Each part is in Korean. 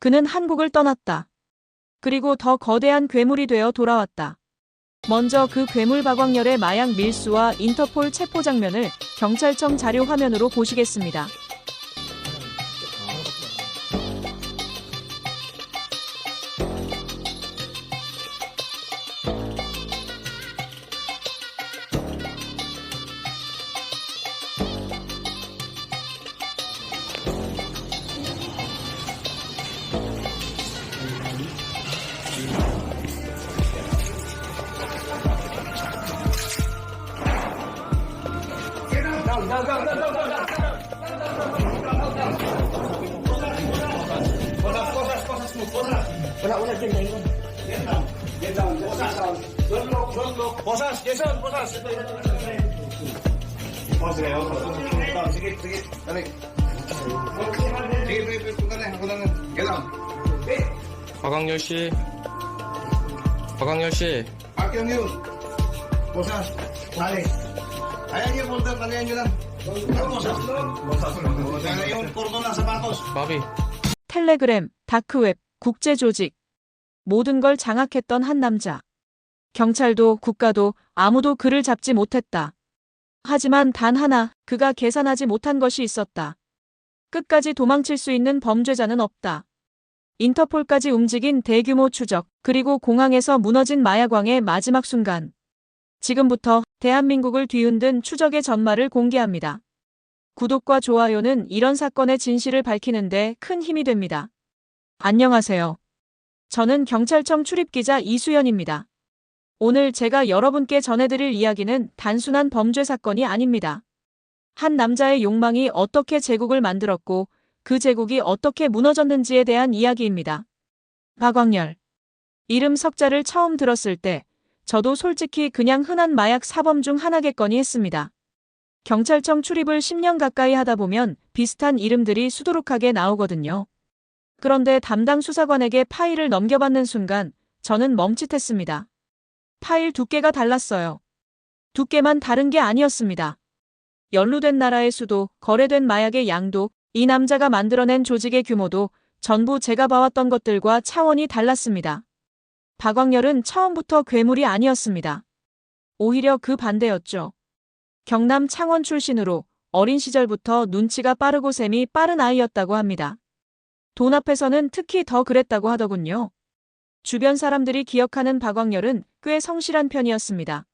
그는 한국을 떠났다. 그리고 더 거대한 괴물이 되어 돌아왔다. 먼저 그 괴물 박광렬의 마약 밀수와 인터폴 체포 장면을 경찰청 자료 화면으로 보시겠습니다. Wala dyan na yun. Get down. Don't look. Bosas, Jason, bosas. Sige. Dali. Sige, punta na. Get down. 박광렬 씨. Park yun. Bosas. Dali. Ayan yung punta, talihan nyo lang. Bosas. Kaya yung cordon na sapatos. 마비. 텔레그램, 다크웹, 국제조직. 모든 걸 장악했던 한 남자. 경찰도 국가도 아무도 그를 잡지 못했다. 하지만 단 하나, 그가 계산하지 못한 것이 있었다. 끝까지 도망칠 수 있는 범죄자는 없다. 인터폴까지 움직인 대규모 추적, 그리고 공항에서 무너진 마약왕의 마지막 순간. 지금부터 대한민국을 뒤흔든 추적의 전말을 공개합니다. 구독과 좋아요는 이런 사건의 진실을 밝히는데 큰 힘이 됩니다. 안녕하세요. 저는 경찰청 출입기자 이수연입니다. 오늘 제가 여러분께 전해드릴 이야기는 단순한 범죄 사건이 아닙니다. 한 남자의 욕망이 어떻게 제국을 만들었고 그 제국이 어떻게 무너졌는지에 대한 이야기입니다. 박광렬. 이름 석자를 처음 들었을 때 저도 솔직히 그냥 흔한 마약 사범 중 하나겠거니 했습니다. 경찰청 출입을 10년 가까이 하다 보면 비슷한 이름들이 수두룩하게 나오거든요. 그런데 담당 수사관에게 파일을 넘겨받는 순간 저는 멈칫했습니다. 파일 두께가 달랐어요. 두께만 다른 게 아니었습니다. 연루된 나라의 수도, 거래된 마약의 양도, 이 남자가 만들어낸 조직의 규모도 전부 제가 봐왔던 것들과 차원이 달랐습니다. 박광렬은 처음부터 괴물이 아니었습니다. 오히려 그 반대였죠. 경남 창원 출신으로 어린 시절부터 눈치가 빠르고 셈이 빠른 아이였다고 합니다. 돈 앞에서는 특히 더 그랬다고 하더군요. 주변 사람들이 기억하는 박광렬은 꽤 성실한 편이었습니다.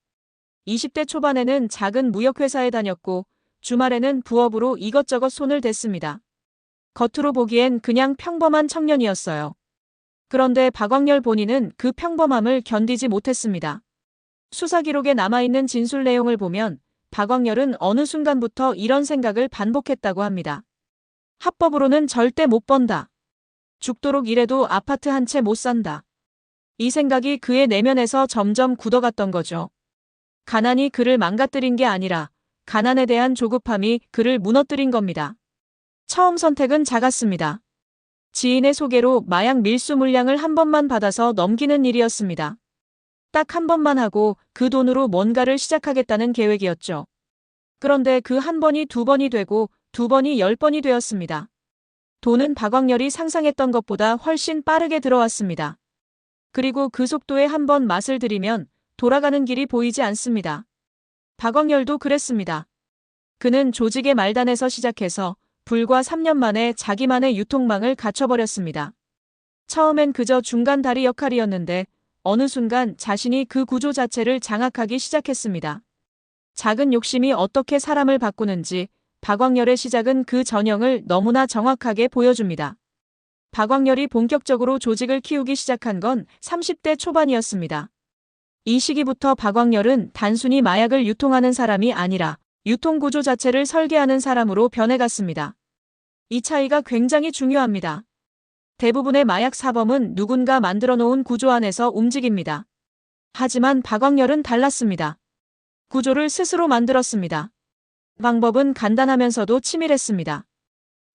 20대 초반에는 작은 무역회사에 다녔고 주말에는 부업으로 이것저것 손을 댔습니다. 겉으로 보기엔 그냥 평범한 청년이었어요. 그런데 박광렬 본인은 그 평범함을 견디지 못했습니다. 수사 기록에 남아있는 진술 내용을 보면 박광렬은 어느 순간부터 이런 생각을 반복했다고 합니다. 합법으로는 절대 못 번다. 죽도록 일해도 아파트 한 채 못 산다. 이 생각이 그의 내면에서 점점 굳어갔던 거죠. 가난이 그를 망가뜨린 게 아니라 가난에 대한 조급함이 그를 무너뜨린 겁니다. 처음 선택은 작았습니다. 지인의 소개로 마약 밀수 물량을 한 번만 받아서 넘기는 일이었습니다. 딱 한 번만 하고 그 돈으로 뭔가를 시작하겠다는 계획이었죠. 그런데 그 한 번이 두 번이 되고 두 번이 10번이 되었습니다. 돈은 박광렬이 상상했던 것보다 훨씬 빠르게 들어왔습니다. 그리고 그 속도에 한 번 맛을 들이면 돌아가는 길이 보이지 않습니다. 박광렬도 그랬습니다. 그는 조직의 말단에서 시작해서 불과 3년 만에 자기만의 유통망을 갖춰버렸습니다. 처음엔 그저 중간 다리 역할이었는데 어느 순간 자신이 그 구조 자체를 장악하기 시작했습니다. 작은 욕심이 어떻게 사람을 바꾸는지 박광렬의 시작은 그 전형을 너무나 정확하게 보여줍니다. 박광렬이 본격적으로 조직을 키우기 시작한 건 30대 초반이었습니다. 이 시기부터 박광렬은 단순히 마약을 유통하는 사람이 아니라 유통구조 자체를 설계하는 사람으로 변해갔습니다. 이 차이가 굉장히 중요합니다. 대부분의 마약 사범은 누군가 만들어 놓은 구조 안에서 움직입니다. 하지만 박광렬은 달랐습니다. 구조를 스스로 만들었습니다. 방법은 간단하면서도 치밀했습니다.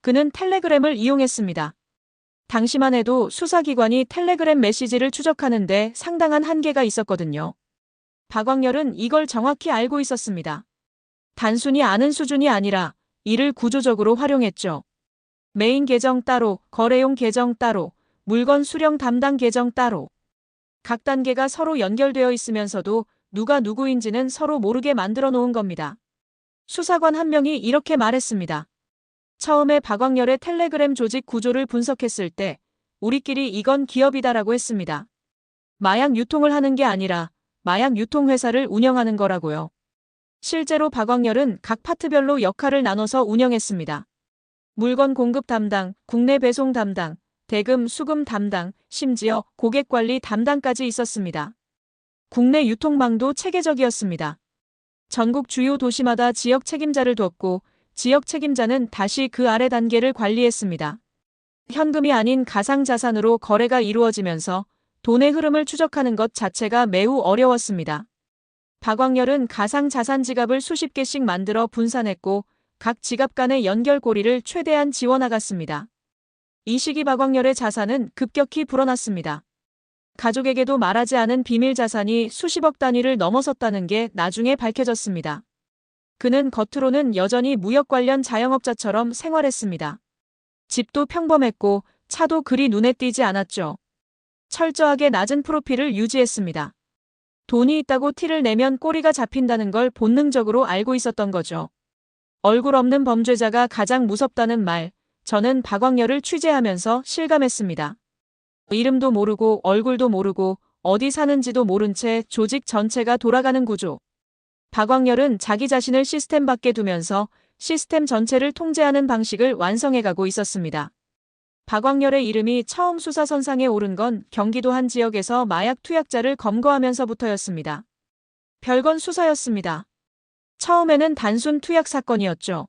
그는 텔레그램을 이용했습니다. 당시만 해도 수사기관이 텔레그램 메시지를 추적하는데 상당한 한계가 있었거든요. 박광렬은 이걸 정확히 알고 있었습니다. 단순히 아는 수준이 아니라 이를 구조적으로 활용했죠. 메인 계정 따로, 거래용 계정 따로, 물건 수령 담당 계정 따로. 각 단계가 서로 연결되어 있으면서도 누가 누구인지는 서로 모르게 만들어 놓은 겁니다. 수사관 한 명이 이렇게 말했습니다. 처음에 박광렬의 텔레그램 조직 구조를 분석했을 때 우리끼리 이건 기업이다라고 했습니다. 마약 유통을 하는 게 아니라 마약 유통회사를 운영하는 거라고요. 실제로 박광렬은 각 파트별로 역할을 나눠서 운영했습니다. 물건 공급 담당, 국내 배송 담당, 대금, 수금 담당, 심지어 고객관리 담당까지 있었습니다. 국내 유통망도 체계적이었습니다. 전국 주요 도시마다 지역 책임자를 뒀고 지역 책임자는 다시 그 아래 단계를 관리했습니다. 현금이 아닌 가상자산으로 거래가 이루어지면서 돈의 흐름을 추적하는 것 자체가 매우 어려웠습니다. 박광렬은 가상자산 지갑을 수십 개씩 만들어 분산했고 각 지갑 간의 연결고리를 최대한 지워나갔습니다. 이 시기 박광렬의 자산은 급격히 불어났습니다. 가족에게도 말하지 않은 비밀 자산이 수십억 단위를 넘어섰다는 게 나중에 밝혀졌습니다. 그는 겉으로는 여전히 무역 관련 자영업자처럼 생활했습니다. 집도 평범했고 차도 그리 눈에 띄지 않았죠. 철저하게 낮은 프로필을 유지했습니다. 돈이 있다고 티를 내면 꼬리가 잡힌다는 걸 본능적으로 알고 있었던 거죠. 얼굴 없는 범죄자가 가장 무섭다는 말, 저는 박광렬을 취재하면서 실감했습니다. 이름도 모르고 얼굴도 모르고 어디 사는지도 모른 채 조직 전체가 돌아가는 구조. 박광렬은 자기 자신을 시스템 밖에 두면서 시스템 전체를 통제하는 방식을 완성해가고 있었습니다. 박광렬의 이름이 처음 수사선상에 오른 건 경기도 한 지역에서 마약 투약자를 검거하면서부터였습니다. 별건 수사였습니다. 처음에는 단순 투약 사건이었죠.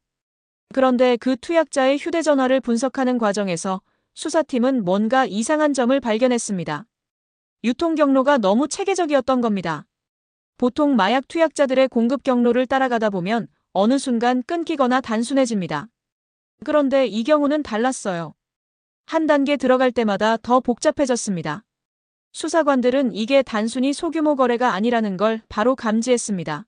그런데 그 투약자의 휴대전화를 분석하는 과정에서 수사팀은 뭔가 이상한 점을 발견했습니다. 유통 경로가 너무 체계적이었던 겁니다. 보통 마약 투약자들의 공급 경로를 따라가다 보면 어느 순간 끊기거나 단순해집니다. 그런데 이 경우는 달랐어요. 한 단계 들어갈 때마다 더 복잡해졌습니다. 수사관들은 이게 단순히 소규모 거래가 아니라는 걸 바로 감지했습니다.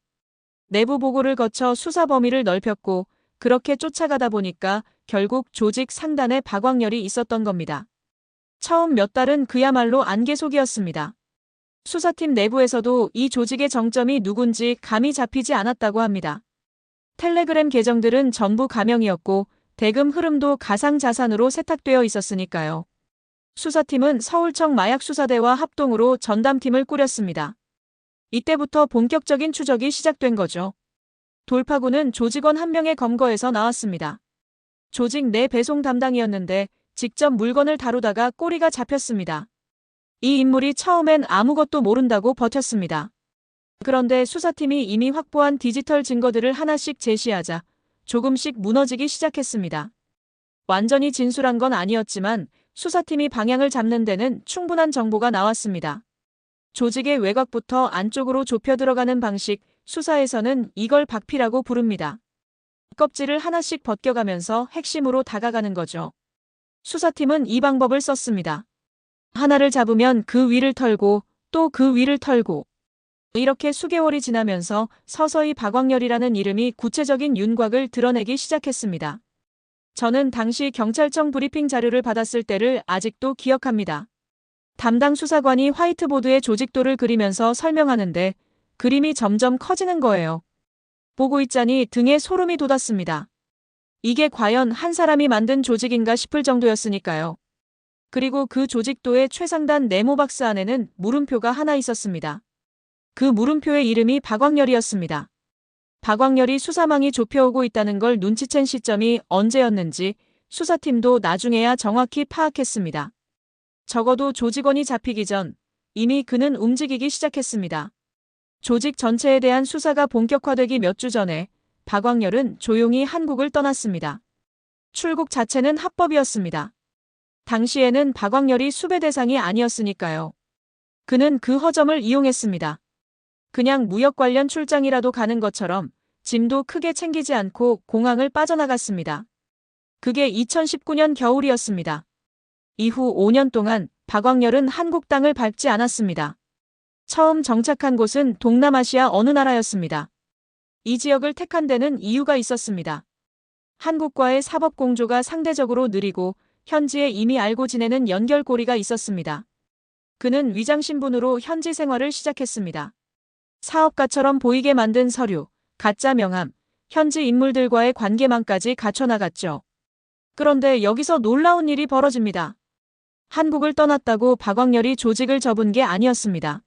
내부 보고를 거쳐 수사 범위를 넓혔고 그렇게 쫓아가다 보니까 결국 조직 상단에 박광렬이 있었던 겁니다. 처음 몇 달은 그야말로 안개속이었습니다. 수사팀 내부에서도 이 조직의 정점이 누군지 감이 잡히지 않았다고 합니다. 텔레그램 계정들은 전부 가명이었고 대금 흐름도 가상자산으로 세탁되어 있었으니까요. 수사팀은 서울청 마약수사대와 합동으로 전담팀을 꾸렸습니다. 이때부터 본격적인 추적이 시작된 거죠. 돌파구는 조직원 한 명의 검거에서 나왔습니다. 조직 내 배송 담당이었는데 직접 물건을 다루다가 꼬리가 잡혔습니다. 이 인물이 처음엔 아무것도 모른다고 버텼습니다. 그런데 수사팀이 이미 확보한 디지털 증거들을 하나씩 제시하자 조금씩 무너지기 시작했습니다. 완전히 진술한 건 아니었지만 수사팀이 방향을 잡는 데는 충분한 정보가 나왔습니다. 조직의 외곽부터 안쪽으로 좁혀 들어가는 방식, 수사에서는 이걸 박피라고 부릅니다. 껍질을 하나씩 벗겨가면서 핵심으로 다가가는 거죠. 수사팀은 이 방법을 썼습니다. 하나를 잡으면 그 위를 털고 또 그 위를 털고 이렇게 수개월이 지나면서 서서히 박광렬이라는 이름이 구체적인 윤곽을 드러내기 시작했습니다. 저는 당시 경찰청 브리핑 자료를 받았을 때를 아직도 기억합니다. 담당 수사관이 화이트보드에 조직도를 그리면서 설명하는데 그림이 점점 커지는 거예요. 보고 있자니 등에 소름이 돋았습니다. 이게 과연 한 사람이 만든 조직인가 싶을 정도였으니까요. 그리고 그 조직도의 최상단 네모박스 안에는 물음표가 하나 있었습니다. 그 물음표의 이름이 박광렬이었습니다. 박광렬이 수사망이 좁혀오고 있다는 걸 눈치챈 시점이 언제였는지 수사팀도 나중에야 정확히 파악했습니다. 적어도 조직원이 잡히기 전 이미 그는 움직이기 시작했습니다. 조직 전체에 대한 수사가 본격화되기 몇 주 전에 박광렬은 조용히 한국을 떠났습니다. 출국 자체는 합법이었습니다. 당시에는 박광렬이 수배 대상이 아니었으니까요. 그는 그 허점을 이용했습니다. 그냥 무역 관련 출장이라도 가는 것처럼 짐도 크게 챙기지 않고 공항을 빠져나갔습니다. 그게 2019년 겨울이었습니다. 이후 5년 동안 박광렬은 한국 땅을 밟지 않았습니다. 처음 정착한 곳은 동남아시아 어느 나라였습니다. 이 지역을 택한 데는 이유가 있었습니다. 한국과의 사법 공조가 상대적으로 느리고 현지에 이미 알고 지내는 연결고리가 있었습니다. 그는 위장신분으로 현지 생활을 시작했습니다. 사업가처럼 보이게 만든 서류, 가짜 명함, 현지 인물들과의 관계망까지 갖춰나갔죠. 그런데 여기서 놀라운 일이 벌어집니다. 한국을 떠났다고 박광렬이 조직을 접은 게 아니었습니다.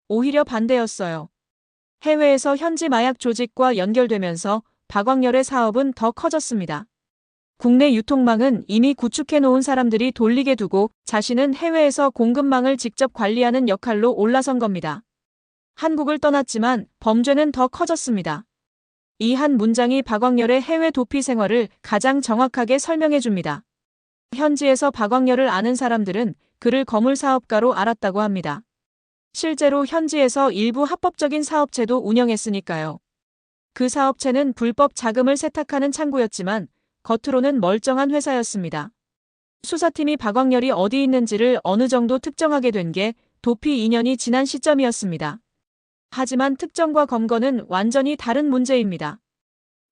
오히려 반대였어요. 해외에서 현지 마약 조직과 연결되면서 박광렬의 사업은 더 커졌습니다. 국내 유통망은 이미 구축해 놓은 사람들이 돌리게 두고 자신은 해외에서 공급망을 직접 관리하는 역할로 올라선 겁니다. 한국을 떠났지만 범죄는 더 커졌습니다. 이 한 문장이 박광렬의 해외 도피 생활을 가장 정확하게 설명해 줍니다. 현지에서 박광렬을 아는 사람들은 그를 거물 사업가로 알았다고 합니다. 실제로 현지에서 일부 합법적인 사업체도 운영했으니까요. 그 사업체는 불법 자금을 세탁하는 창구였지만 겉으로는 멀쩡한 회사였습니다. 수사팀이 박광렬이 어디 있는지를 어느 정도 특정하게 된 게 도피 2년이 지난 시점이었습니다. 하지만 특정과 검거는 완전히 다른 문제입니다.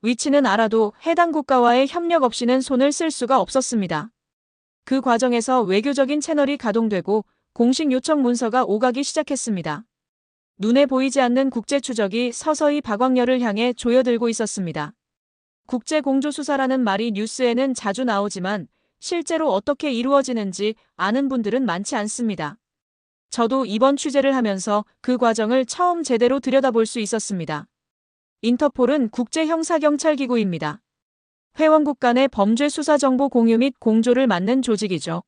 위치는 알아도 해당 국가와의 협력 없이는 손을 쓸 수가 없었습니다. 그 과정에서 외교적인 채널이 가동되고 공식 요청 문서가 오가기 시작했습니다. 눈에 보이지 않는 국제 추적이 서서히 박광렬을 향해 조여들고 있었습니다. 국제공조수사라는 말이 뉴스에는 자주 나오지만 실제로 어떻게 이루어지는지 아는 분들은 많지 않습니다. 저도 이번 취재를 하면서 그 과정을 처음 제대로 들여다볼 수 있었습니다. 인터폴은 국제형사경찰기구입니다. 회원국 간의 범죄 수사 정보 공유 및 공조를 맡는 조직이죠.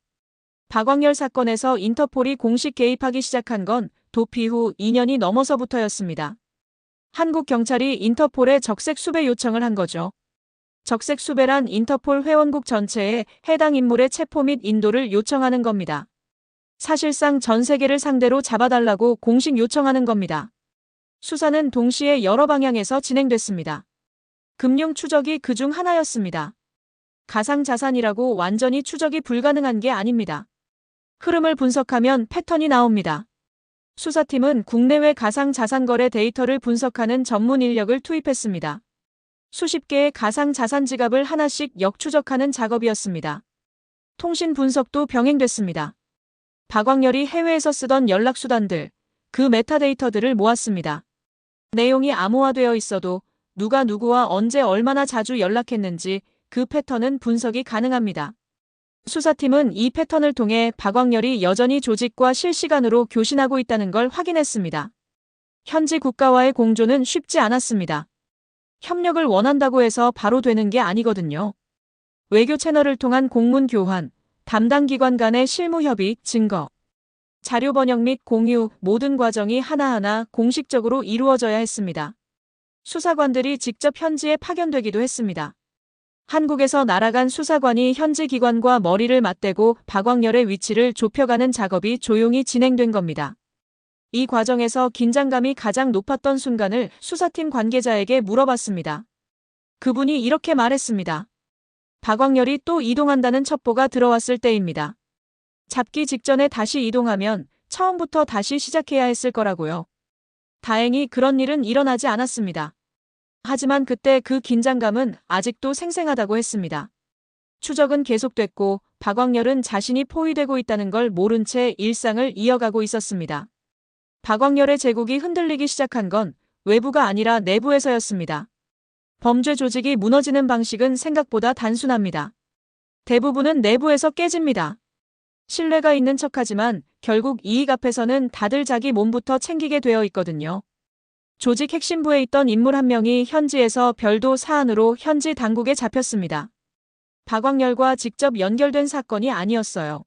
박광렬 사건에서 인터폴이 공식 개입하기 시작한 건 도피 후 2년이 넘어서부터였습니다. 한국 경찰이 인터폴에 적색 수배 요청을 한 거죠. 적색 수배란 인터폴 회원국 전체에 해당 인물의 체포 및 인도를 요청하는 겁니다. 사실상 전 세계를 상대로 잡아달라고 공식 요청하는 겁니다. 수사는 동시에 여러 방향에서 진행됐습니다. 금융 추적이 그중 하나였습니다. 가상자산이라고 완전히 추적이 불가능한 게 아닙니다. 흐름을 분석하면 패턴이 나옵니다. 수사팀은 국내외 가상자산 거래 데이터를 분석하는 전문 인력을 투입했습니다. 수십 개의 가상자산 지갑을 하나씩 역추적하는 작업이었습니다. 통신 분석도 병행됐습니다. 박광렬이 해외에서 쓰던 연락수단들, 그 메타데이터들을 모았습니다. 내용이 암호화되어 있어도 누가 누구와 언제 얼마나 자주 연락했는지 그 패턴은 분석이 가능합니다. 수사팀은 이 패턴을 통해 박광렬이 여전히 조직과 실시간으로 교신하고 있다는 걸 확인했습니다. 현지 국가와의 공조는 쉽지 않았습니다. 협력을 원한다고 해서 바로 되는 게 아니거든요. 외교 채널을 통한 공문 교환, 담당 기관 간의 실무 협의, 증거, 자료 번역 및 공유 모든 과정이 하나하나 공식적으로 이루어져야 했습니다. 수사관들이 직접 현지에 파견되기도 했습니다. 한국에서 날아간 수사관이 현지 기관과 머리를 맞대고 박광렬의 위치를 좁혀가는 작업이 조용히 진행된 겁니다. 이 과정에서 긴장감이 가장 높았던 순간을 수사팀 관계자에게 물어봤습니다. 그분이 이렇게 말했습니다. 박광렬이 또 이동한다는 첩보가 들어왔을 때입니다. 잡기 직전에 다시 이동하면 처음부터 다시 시작해야 했을 거라고요. 다행히 그런 일은 일어나지 않았습니다. 하지만 그때 그 긴장감은 아직도 생생하다고 했습니다. 추적은 계속됐고 박광렬은 자신이 포위되고 있다는 걸 모른 채 일상을 이어가고 있었습니다. 박광렬의 제국이 흔들리기 시작한 건 외부가 아니라 내부에서였습니다. 범죄 조직이 무너지는 방식은 생각보다 단순합니다. 대부분은 내부에서 깨집니다. 신뢰가 있는 척하지만 결국 이익 앞에서는 다들 자기 몸부터 챙기게 되어 있거든요. 조직 핵심부에 있던 인물 한 명이 현지에서 별도 사안으로 현지 당국에 잡혔습니다. 박광렬과 직접 연결된 사건이 아니었어요.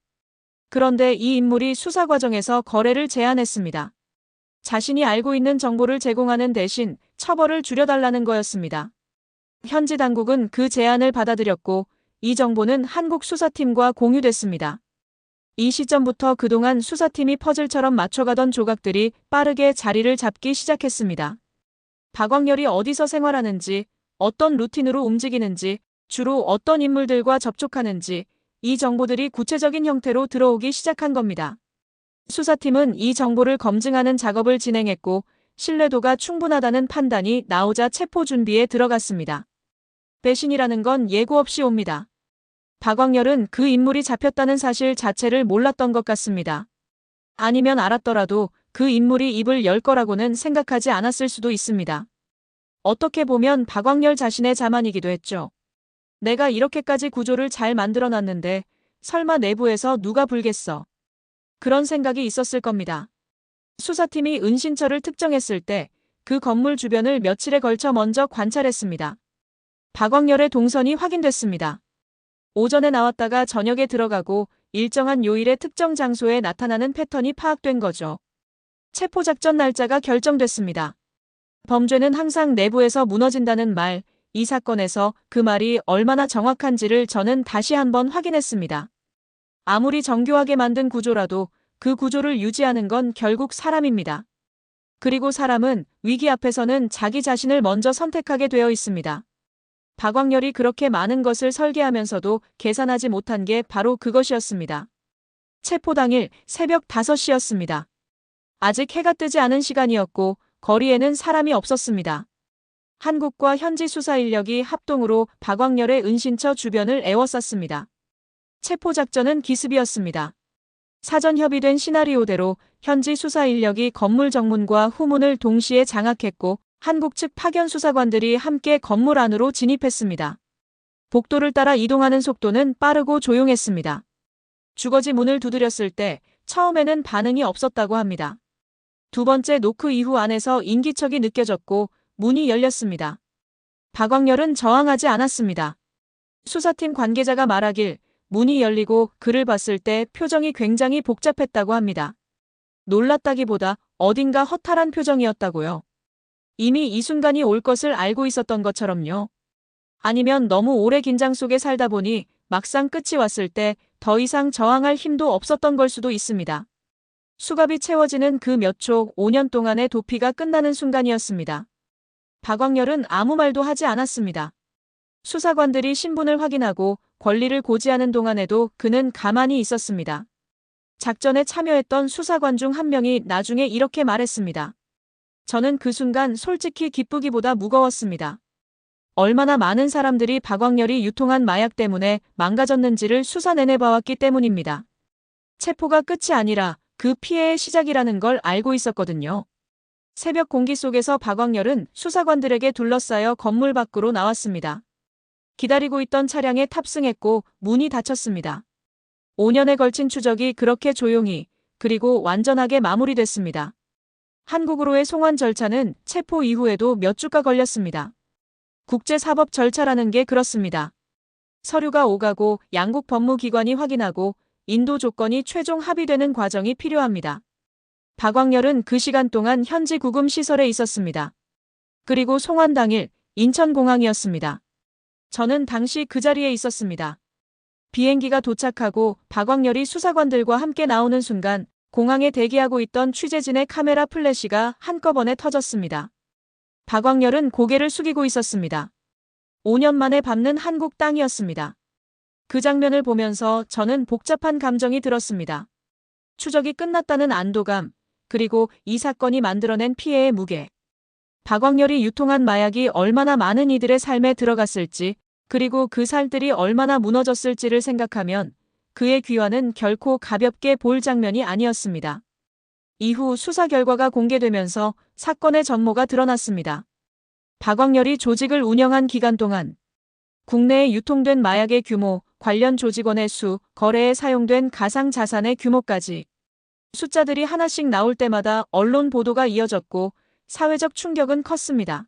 그런데 이 인물이 수사 과정에서 거래를 제안했습니다. 자신이 알고 있는 정보를 제공하는 대신 처벌을 줄여달라는 거였습니다. 현지 당국은 그 제안을 받아들였고 이 정보는 한국 수사팀과 공유됐습니다. 이 시점부터 그동안 수사팀이 퍼즐처럼 맞춰가던 조각들이 빠르게 자리를 잡기 시작했습니다. 박광렬이 어디서 생활하는지, 어떤 루틴으로 움직이는지, 주로 어떤 인물들과 접촉하는지, 이 정보들이 구체적인 형태로 들어오기 시작한 겁니다. 수사팀은 이 정보를 검증하는 작업을 진행했고 신뢰도가 충분하다는 판단이 나오자 체포 준비에 들어갔습니다. 배신이라는 건 예고 없이 옵니다. 박광렬은 그 인물이 잡혔다는 사실 자체를 몰랐던 것 같습니다. 아니면 알았더라도 그 인물이 입을 열 거라고는 생각하지 않았을 수도 있습니다. 어떻게 보면 박광렬 자신의 자만이기도 했죠. 내가 이렇게까지 구조를 잘 만들어놨는데 설마 내부에서 누가 불겠어. 그런 생각이 있었을 겁니다. 수사팀이 은신처를 특정했을 때 그 건물 주변을 며칠에 걸쳐 먼저 관찰했습니다. 박광렬의 동선이 확인됐습니다. 오전에 나왔다가 저녁에 들어가고 일정한 요일에 특정 장소에 나타나는 패턴이 파악된 거죠. 체포작전 날짜가 결정됐습니다. 범죄는 항상 내부에서 무너진다는 말, 이 사건에서 그 말이 얼마나 정확한지를 저는 다시 한번 확인했습니다. 아무리 정교하게 만든 구조라도 그 구조를 유지하는 건 결국 사람입니다. 그리고 사람은 위기 앞에서는 자기 자신을 먼저 선택하게 되어 있습니다. 박광렬이 그렇게 많은 것을 설계하면서도 계산하지 못한 게 바로 그것이었습니다. 체포 당일 새벽 5시였습니다. 아직 해가 뜨지 않은 시간이었고 거리에는 사람이 없었습니다. 한국과 현지 수사 인력이 합동으로 박광렬의 은신처 주변을 에워쌌습니다. 체포 작전은 기습이었습니다. 사전 협의된 시나리오대로 현지 수사 인력이 건물 정문과 후문을 동시에 장악했고 한국 측 파견 수사관들이 함께 건물 안으로 진입했습니다. 복도를 따라 이동하는 속도는 빠르고 조용했습니다. 주거지 문을 두드렸을 때 처음에는 반응이 없었다고 합니다. 두 번째 노크 이후 안에서 인기척이 느껴졌고 문이 열렸습니다. 박광렬은 저항하지 않았습니다. 수사팀 관계자가 말하길 문이 열리고 그를 봤을 때 표정이 굉장히 복잡했다고 합니다. 놀랐다기보다 어딘가 허탈한 표정이었다고요. 이미 이 순간이 올 것을 알고 있었던 것처럼요. 아니면 너무 오래 긴장 속에 살다 보니 막상 끝이 왔을 때 더 이상 저항할 힘도 없었던 걸 수도 있습니다. 수갑이 채워지는 그 몇 초 5년 동안의 도피가 끝나는 순간이었습니다. 박광렬은 아무 말도 하지 않았습니다. 수사관들이 신분을 확인하고 권리를 고지하는 동안에도 그는 가만히 있었습니다. 작전에 참여했던 수사관 중 한 명이 나중에 이렇게 말했습니다. 저는 그 순간 솔직히 기쁘기보다 무거웠습니다. 얼마나 많은 사람들이 박광렬이 유통한 마약 때문에 망가졌는지를 수사 내내 봐왔기 때문입니다. 체포가 끝이 아니라 그 피해의 시작이라는 걸 알고 있었거든요. 새벽 공기 속에서 박광렬은 수사관들에게 둘러싸여 건물 밖으로 나왔습니다. 기다리고 있던 차량에 탑승했고 문이 닫혔습니다. 5년에 걸친 추적이 그렇게 조용히 그리고 완전하게 마무리됐습니다. 한국으로의 송환 절차는 체포 이후에도 몇 주가 걸렸습니다. 국제사법 절차라는 게 그렇습니다. 서류가 오가고 양국 법무기관이 확인하고 인도 조건이 최종 합의되는 과정이 필요합니다. 박광렬은 그 시간 동안 현지 구금 시설에 있었습니다. 그리고 송환 당일 인천공항이었습니다. 저는 당시 그 자리에 있었습니다. 비행기가 도착하고 박광렬이 수사관들과 함께 나오는 순간 공항에 대기하고 있던 취재진의 카메라 플래시가 한꺼번에 터졌습니다. 박광렬은 고개를 숙이고 있었습니다. 5년 만에 밟는 한국 땅이었습니다. 그 장면을 보면서 저는 복잡한 감정이 들었습니다. 추적이 끝났다는 안도감, 그리고 이 사건이 만들어낸 피해의 무게. 박광렬이 유통한 마약이 얼마나 많은 이들의 삶에 들어갔을지, 그리고 그 살들이 얼마나 무너졌을지를 생각하면 그의 귀환은 결코 가볍게 볼 장면이 아니었습니다. 이후 수사 결과가 공개되면서 사건의 전모가 드러났습니다. 박광렬이 조직을 운영한 기간 동안 국내에 유통된 마약의 규모, 관련 조직원의 수, 거래에 사용된 가상 자산의 규모까지 숫자들이 하나씩 나올 때마다 언론 보도가 이어졌고 사회적 충격은 컸습니다.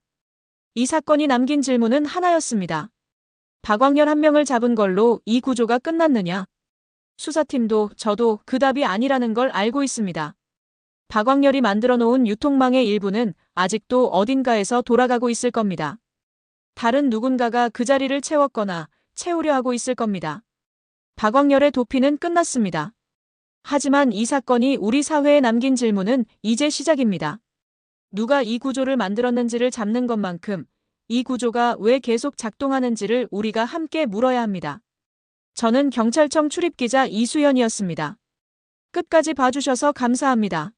이 사건이 남긴 질문은 하나였습니다. 박광렬 한 명을 잡은 걸로 이 구조가 끝났느냐? 수사팀도 저도 그 답이 아니라는 걸 알고 있습니다. 박광렬이 만들어 놓은 유통망의 일부는 아직도 어딘가에서 돌아가고 있을 겁니다. 다른 누군가가 그 자리를 채웠거나 채우려 하고 있을 겁니다. 박광렬의 도피는 끝났습니다. 하지만 이 사건이 우리 사회에 남긴 질문은 이제 시작입니다. 누가 이 구조를 만들었는지를 잡는 것만큼 이 구조가 왜 계속 작동하는지를 우리가 함께 물어야 합니다. 저는 경찰청 출입기자 이수연이었습니다. 끝까지 봐주셔서 감사합니다.